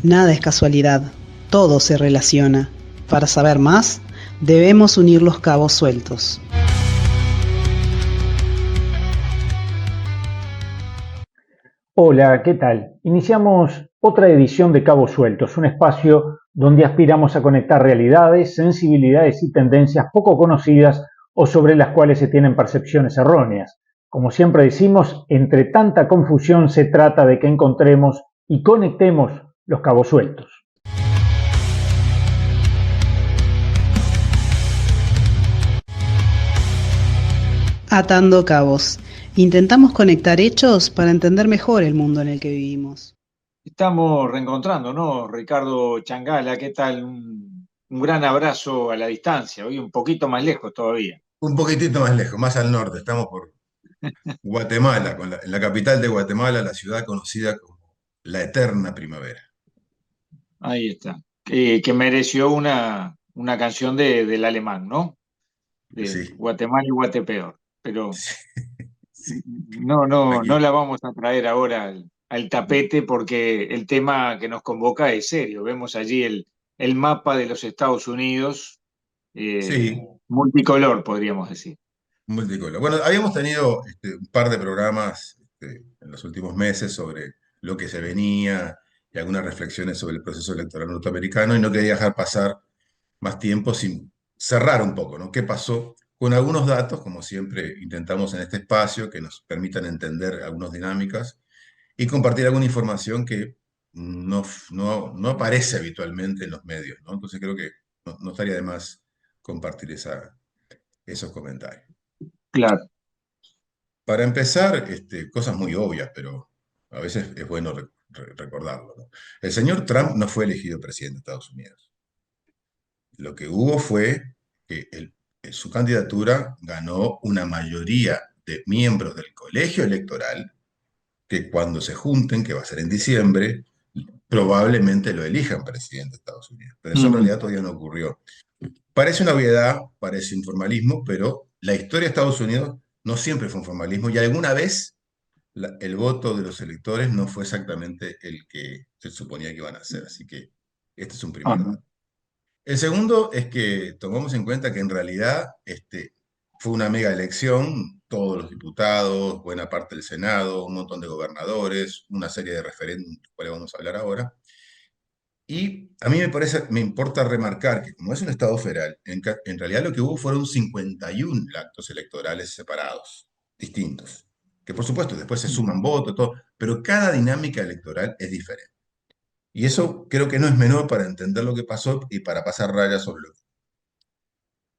Nada es casualidad, todo se relaciona. Para saber más, debemos unir los cabos sueltos. Hola, ¿qué tal? Iniciamos otra edición de Cabos Sueltos, un espacio donde aspiramos a conectar realidades, sensibilidades y tendencias poco conocidas o sobre las cuales se tienen percepciones erróneas. Como siempre decimos, entre tanta confusión se trata de que encontremos y conectemos los cabos sueltos. Atando cabos. Intentamos conectar hechos para entender mejor el mundo en el que vivimos. Estamos reencontrando, ¿no? Ricardo Changala, ¿qué tal? Un gran abrazo a la distancia, hoy un poquito más lejos todavía. Un poquitito más lejos, más al norte. Estamos por Guatemala, en la capital de Guatemala, la ciudad conocida como la Eterna Primavera. Ahí está. Que mereció una canción del alemán, ¿no? De Sí, Guatemala y Guatepeor. Pero sí, sí. no Aquí. la vamos a traer ahora al tapete porque el tema que nos convoca es serio. Vemos allí el mapa de los Estados Unidos, Sí, multicolor, podríamos decir. multicolor. Bueno, habíamos tenido un par de programas en los últimos meses sobre lo que se venía y algunas reflexiones sobre el proceso electoral norteamericano y no quería dejar pasar más tiempo sin cerrar un poco, ¿no? ¿Qué pasó? Con algunos datos, como siempre intentamos en este espacio, que nos permitan entender algunas dinámicas y compartir alguna información que no aparece habitualmente en los medios, ¿no? Entonces creo que no estaría de más compartir esos comentarios. Claro. Para empezar, cosas muy obvias, pero a veces es bueno recordarlo, ¿no? El señor Trump no fue elegido presidente de Estados Unidos. Lo que hubo fue que su candidatura ganó una mayoría de miembros del colegio electoral que cuando se junten, que va a ser en diciembre, probablemente lo elijan presidente de Estados Unidos. Pero eso en realidad todavía no ocurrió. Parece una obviedad, parece un formalismo, pero la historia de Estados Unidos no siempre fue un formalismo y alguna vez el voto de los electores no fue exactamente el que se suponía que iban a hacer. Así que este es un primer Ajá. dato. El segundo es que tomamos en cuenta que en realidad fue una mega elección, todos los diputados, buena parte del Senado, un montón de gobernadores, una serie de referéndums, de los cuales vamos a hablar ahora. Y a mí me importa remarcar que como es un Estado federal, en realidad lo que hubo fueron 51 actos electorales separados, distintos, que por supuesto después se suman votos, todo, pero cada dinámica electoral es diferente. Y eso creo que no es menor para entender lo que pasó y para pasar rayas sobre lo que...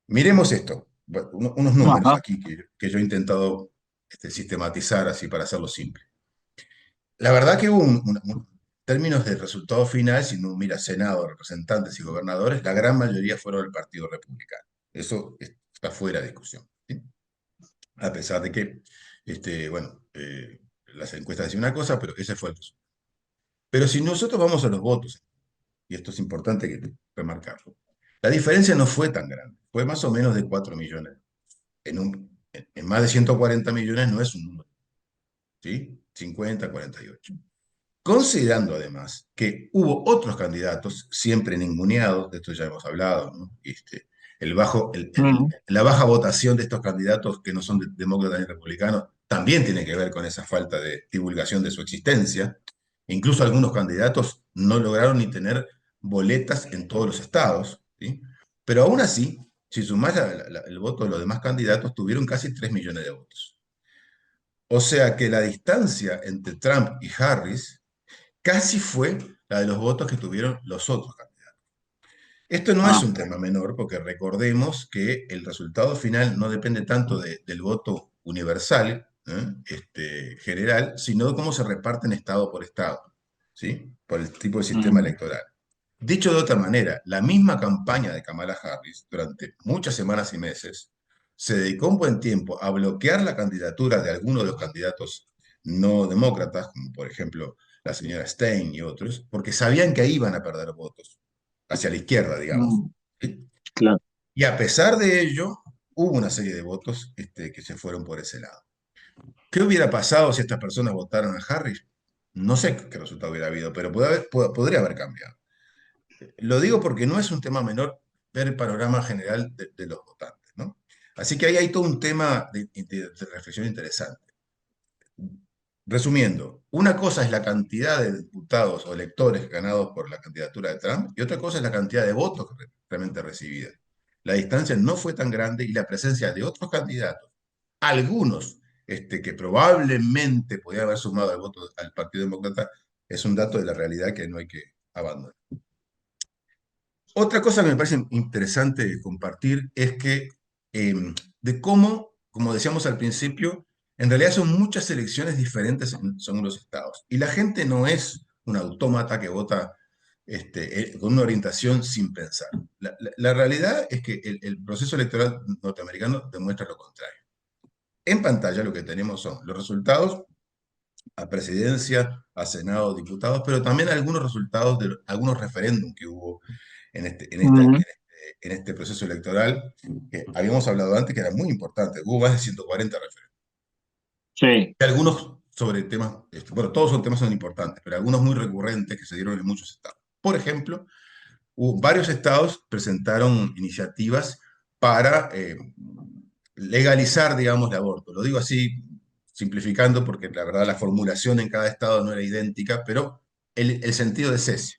Miremos esto, unos números Ajá. aquí que yo he intentado sistematizar así para hacerlo simple. La verdad que hubo términos de resultado final, si uno mira Senado, representantes y gobernadores, la gran mayoría fueron del Partido Republicano. Eso está fuera de discusión, ¿sí? A pesar de que, bueno, las encuestas decían una cosa, pero ese fue el resultado. Pero si nosotros vamos a los votos, y esto es importante remarcarlo, la diferencia no fue tan grande, fue más o menos de 4 millones. En más de 140 millones no es un número, ¿sí? 50, 48. Considerando además que hubo otros candidatos siempre ninguneados, de esto ya hemos hablado, ¿no? La baja votación de estos candidatos que no son demócratas ni republicanos también tiene que ver con esa falta de divulgación de su existencia. Incluso algunos candidatos no lograron ni tener boletas en todos los estados, ¿sí? Pero aún así, si sumás el voto de los demás candidatos, tuvieron casi 3 millones de votos. O sea que la distancia entre Trump y Harris casi fue la de los votos que tuvieron los otros candidatos. Esto no es un tema menor porque recordemos que el resultado final no depende tanto del voto universal, general, sino de cómo se reparten estado por estado, ¿sí? Por el tipo de sistema electoral. Dicho de otra manera, la misma campaña de Kamala Harris durante muchas semanas y meses se dedicó un buen tiempo a bloquear la candidatura de algunos de los candidatos no demócratas, como por ejemplo la señora Stein y otros, porque sabían que iban a perder votos hacia la izquierda, digamos. ¿Sí? Claro. Y a pesar de ello, hubo una serie de votos que se fueron por ese lado. ¿Qué hubiera pasado si estas personas votaran a Harris? no sé qué resultado hubiera habido, pero podría haber cambiado. Lo digo porque no es un tema menor ver el panorama general de los votantes, ¿no? Así que ahí hay todo un tema de reflexión interesante. Resumiendo, una cosa es la cantidad de diputados o electores ganados por la candidatura de Trump y otra cosa es la cantidad de votos realmente recibidas. La distancia no fue tan grande y la presencia de otros candidatos, algunos que probablemente podían haber sumado al voto al Partido Demócrata, es un dato de la realidad que no hay que abandonar. Otra cosa que me parece interesante compartir es que de cómo, como decíamos al principio, en realidad son muchas elecciones diferentes según los estados. Y la gente no es un autómata que vota con una orientación sin pensar. La realidad es que el proceso electoral norteamericano demuestra lo contrario. En pantalla lo que tenemos son los resultados a presidencia, a senado, diputados, pero también algunos resultados de algunos referéndums que hubo en este proceso electoral, que habíamos hablado antes que era muy importante. Hubo más de 140 referéndums. Sí. Y algunos sobre temas, bueno, todos son temas son importantes, pero algunos muy recurrentes que se dieron en muchos estados. Por ejemplo, varios estados presentaron iniciativas para legalizar, digamos, el aborto. Lo digo así, simplificando, porque la verdad la formulación en cada estado no era idéntica, pero el sentido es ese,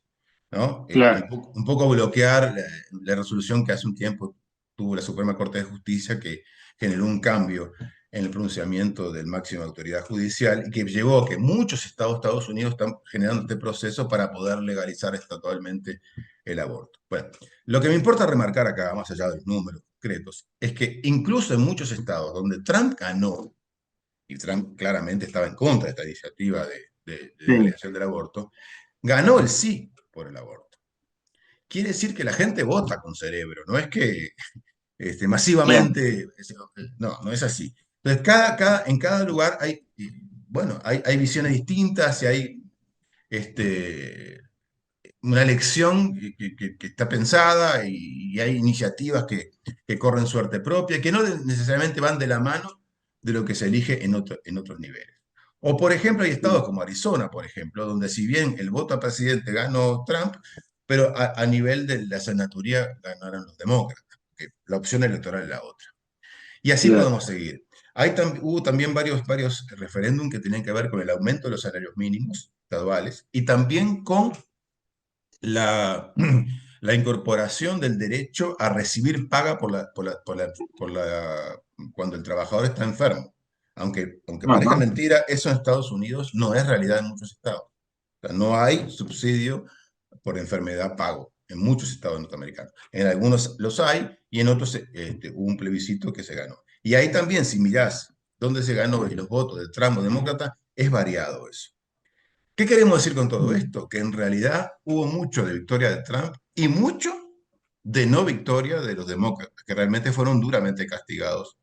¿no? Claro. Un poco bloquear la resolución que hace un tiempo tuvo la Suprema Corte de Justicia, que generó un cambio en el pronunciamiento del máxima autoridad judicial y que llevó a que muchos estados de Estados Unidos están generando este proceso para poder legalizar estatalmente el aborto. Bueno, lo que me importa remarcar acá, más allá de los números concretos, es que incluso en muchos estados donde Trump ganó, y Trump claramente estaba en contra de esta iniciativa de Sí. legalización del aborto, ganó el sí por el aborto. Quiere decir que la gente vota con cerebro, no es que Claro. masivamente, no, no es así. Entonces, en cada lugar hay, bueno, hay visiones distintas y hay una elección que está pensada y hay iniciativas que corren suerte propia, que no necesariamente van de la mano de lo que se elige en otros niveles. O, por ejemplo, hay estados como Arizona, por ejemplo, donde si bien el voto a presidente ganó Trump, pero a nivel de la senaturía ganaron los demócratas, que la opción electoral es la otra. Y así Claro. podemos seguir. Hubo también varios referéndums que tenían que ver con el aumento de los salarios mínimos estaduales y también con la, la incorporación del derecho a recibir paga cuando el trabajador está enfermo. Aunque parezca Ajá. mentira, eso en Estados Unidos no es realidad en muchos estados. O sea, no hay subsidio por enfermedad pago en muchos estados norteamericanos. En algunos los hay y en otros hubo un plebiscito que se ganó. Y ahí también, si mirás dónde se ganó y los votos del tramo demócrata, es variado eso. ¿Qué queremos decir con todo esto? Que en realidad hubo mucho de victoria de Trump y mucho de no victoria de los demócratas, que realmente fueron duramente castigados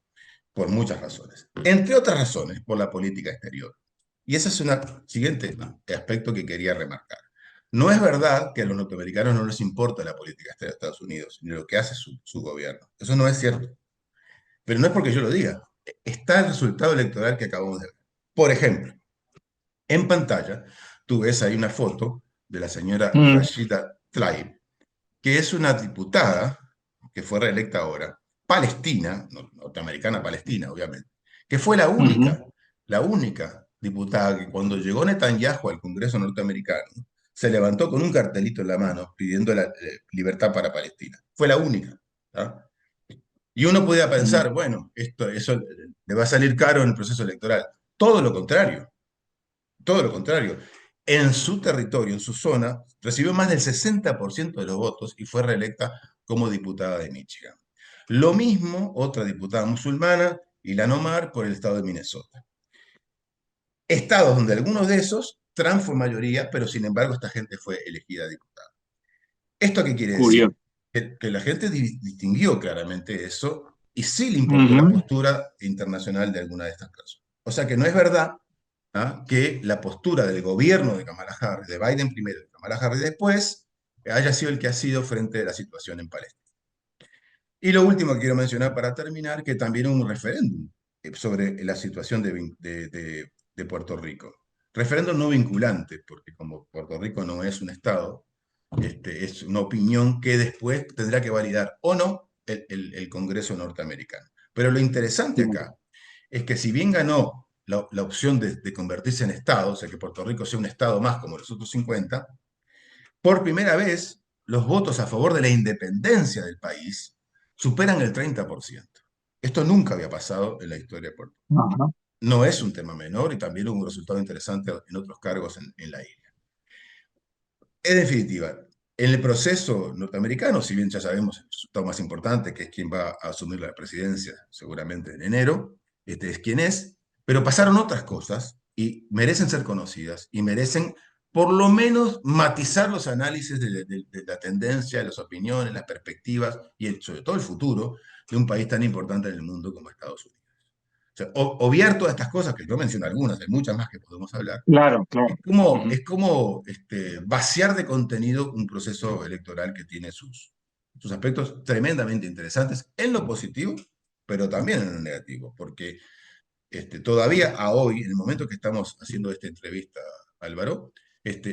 por muchas razones. Entre otras razones, por la política exterior. Y ese es un siguiente aspecto que quería remarcar. No es verdad que a los norteamericanos no les importa la política exterior de Estados Unidos, ni lo que hace su gobierno. Eso no es cierto. Pero no es porque yo lo diga. Está el resultado electoral que acabamos de ver. Por ejemplo, en pantalla, tú ves ahí una foto de la señora Mm. Rashida Tlaib, que es una diputada que fue reelecta ahora, palestina, norteamericana palestina, obviamente, que fue Ujú. la única diputada que cuando llegó Netanyahu al Congreso norteamericano, se levantó con un cartelito en la mano pidiendo la libertad para Palestina. Fue la única. ¿Ah? Y uno podía pensar, bueno, eso le va a salir caro en el proceso electoral. Todo lo contrario. Todo lo contrario. En su territorio, en su zona, recibió más del 60% de los votos y fue reelecta como diputada de Michigan. Lo mismo otra diputada musulmana, Ilhan Omar, por el estado de Minnesota. Estados donde algunos de esos, Trump fue mayoría, pero sin embargo esta gente fue elegida diputada. ¿Esto qué quiere decir? Curioso. Que la gente distinguió claramente eso y sí le importó la Ujú. postura internacional de alguna de estas personas. O sea que no es verdad, ¿ah?, que la postura del gobierno de Kamala Harris, de Biden primero y de Kamala Harris después, haya sido el que ha sido frente a la situación en Palestina. Y lo último que quiero mencionar para terminar, que también hubo un referéndum sobre la situación de Puerto Rico. Referéndum no vinculante, porque como Puerto Rico no es un Estado, es una opinión que después tendrá que validar o no el Congreso norteamericano. Pero lo interesante acá es que si bien ganó la opción de convertirse en Estado, o sea, que Puerto Rico sea un Estado más como los otros 50, por primera vez los votos a favor de la independencia del país superan el 30%. Esto nunca había pasado en la historia de Puerto Rico. Ajá. No es un tema menor y también hubo un resultado interesante en otros cargos en la isla. En definitiva, en el proceso norteamericano, si bien ya sabemos el resultado más importante, que es quien va a asumir la presidencia seguramente en enero, este es quien es, pero pasaron otras cosas y merecen ser conocidas y merecen por lo menos matizar los análisis de la tendencia, de las opiniones, las perspectivas y sobre todo el futuro de un país tan importante en el mundo como Estados Unidos. O sea, obviar todas estas cosas, que yo menciono algunas, hay muchas más que podemos hablar, Claro, claro. es como vaciar de contenido un proceso electoral que tiene sus aspectos tremendamente interesantes en lo positivo, pero también en lo negativo, porque todavía a hoy, en el momento que estamos haciendo esta entrevista, Álvaro,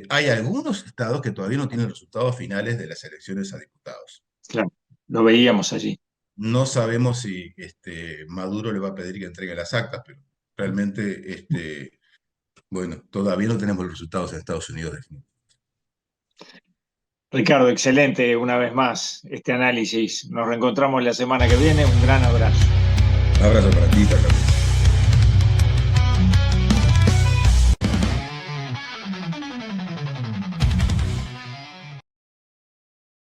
hay algunos estados que todavía no tienen resultados finales de las elecciones a diputados. Claro, lo veíamos allí. No sabemos si Maduro le va a pedir que entregue las actas, pero realmente bueno, todavía no tenemos los resultados en Estados Unidos definitivos. Ricardo, excelente una vez más este análisis. Nos reencontramos la semana que viene. Un gran abrazo. Un abrazo para ti, Carlos.